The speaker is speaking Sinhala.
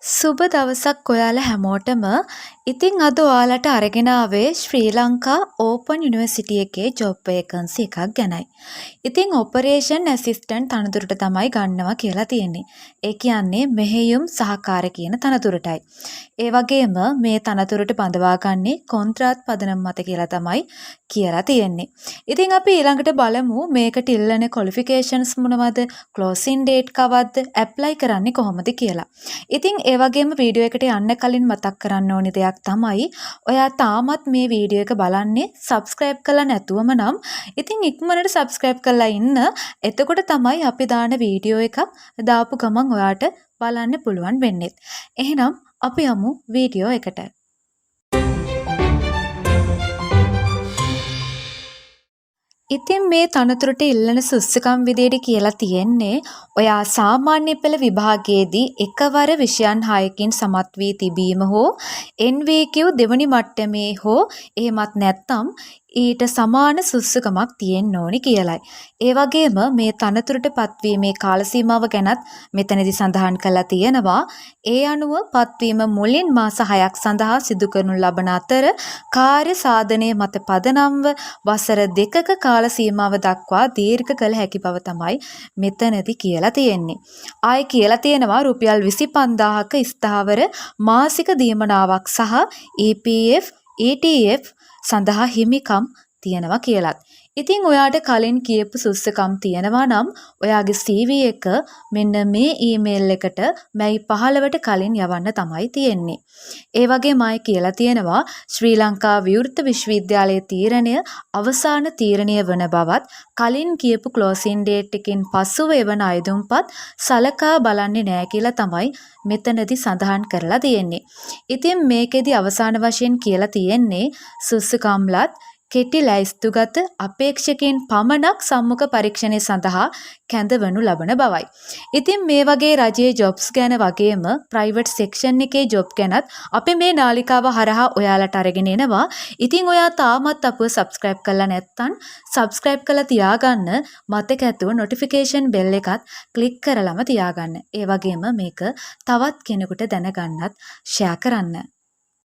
සුබ දවසක් ඔයාලා හැමෝටම. ඉතින් අද ඔයාලට අරගෙන ආවේ ශ්‍රී ලංකා ඕපන් යුනිවර්සිටි එකේ ජොබ් වේකන්සි එකක් ගැනයි. ඉතින් ඔපරේෂන් ඇසිස්ටන්ට් තනතුරට තමයි ගන්නවා කියලා තියෙන්නේ. ඒ කියන්නේ මෙහෙයුම් සහකාර කියන තනතුරටයි. ඒ වගේම මේ තනතුරට බඳවාගන්නේ කොන්ත්‍රාත් පදනම් මත කියලා තමයි කියලා තියෙන්නේ. ඉතින් අපි ඊළඟට බලමු මේකට ඉල්ලන ක්වොලිෆිකේෂන්ස් මොනවද, ක්ලෝසින් ඩේට් කවද්ද, ඇප්ලයි කරන්නේ කොහොමද කියලා. ඉතින් ඒ වගේම වීඩියෝ එකට යන්න කලින් මතක් කරන්න ඕනි දෙයක් තමයි ඔයා තාමත් මේ වීඩියෝ එක බලන්නේ සබ්ස්ක්‍රයිබ් කරලා නැතුවම නම් ඉතින් ඉක්මනට සබ්ස්ක්‍රයිබ් කරලා ඉන්න. එතකොට තමයි අපි දාන වීඩියෝ එකක් දාපු ගමන් ඔයාට බලන්න පුළුවන් වෙන්නේ. එහෙනම් අපි යමු වීඩියෝ එකට. ඉතින් මේ තනතුරට ඉල්ලන සුදුසුකම් විදියට කියලා තියෙන්නේ ඔයා සාමාන්‍ය පෙළ විභාගයේදී එකවර විෂයන් 6කින් සමත් වී තිබීම හෝ NVQ දෙවනි මට්ටමේ හෝ එහෙමත් නැත්නම් ඊට සමාන සුදුසුකමක් තියෙන්න ඕනි කියලයි. ඒ වගේම මේ තනතුරට පත්වීමේ කාල සීමාව ගැනත් මෙතනදී සඳහන් කරලා තියෙනවා. ඒ අනුව පත්වීම මුලින් මාස 6ක් සඳහා සිදු කරනු ලබන අතර කාර්ය සාධනයේ මත පදනම්ව වසර 2ක කාල සීමාව දක්වා දීර්ඝ කළ හැකි බව තමයි මෙතනදී කියලා තියෙන්නේ. ආයේ කියලා තියෙනවා රුපියල් 25000ක ස්ථාවර මාසික දීමනාවක් සහ EPF ETF සඳහා හිමිකම් තියෙනවා කියලත්. ඉතින් ඔයාට කලින් කියපු සුදුසුකම් තියෙනවා නම් ඔයාගේ CV එක මෙන්න මේ ඊමේල් එකට මැයි 15ට කලින් යවන්න තමයි තියෙන්නේ. ඒ වගේම ආයේ කියලා තියෙනවා ශ්‍රී ලංකා විවෘත විශ්වවිද්‍යාලයේ තීරණය අවසාන තීරණය වන බවත් කලින් කියපු ක්ලෝසින් ඩේට් එකකින් පසුව එවන අයදුම්පත් සලකා බලන්නේ නැහැ කියලා තමයි මෙතනදී සඳහන් කරලා තියෙන්නේ. ඉතින් මේකෙදි අවසාන වශයෙන් කියලා තියෙන්නේ සුදුසුකම්ලත් කෙටි ලැයිස්තුගත අපේක්ෂකයන් පමණක් සම්මුඛ පරීක්ෂණය සඳහා කැඳවනු ලබන බවයි. ඉතින් මේ වගේ රජයේ ජොබ්ස් ගැන වගේම ප්‍රයිවට් සෙක්ෂන් එකේ ජොබ් ගැනත් අපි මේ නාලිකාව හරහා ඔයාලට අරගෙන එනවා. ඉතින් ඔයා තාමත් අපව සබ්ස්ක්‍රයිබ් කරලා නැත්නම් සබ්ස්ක්‍රයිබ් කරලා තියාගන්න. මතක ඇතුව නොටිෆිකේෂන් බෙල් එකත් ක්ලික් කරලම තියාගන්න. ඒ වගේම මේක තවත් කෙනෙකුට දැනගන්නත් ෂෙයා කරන්න.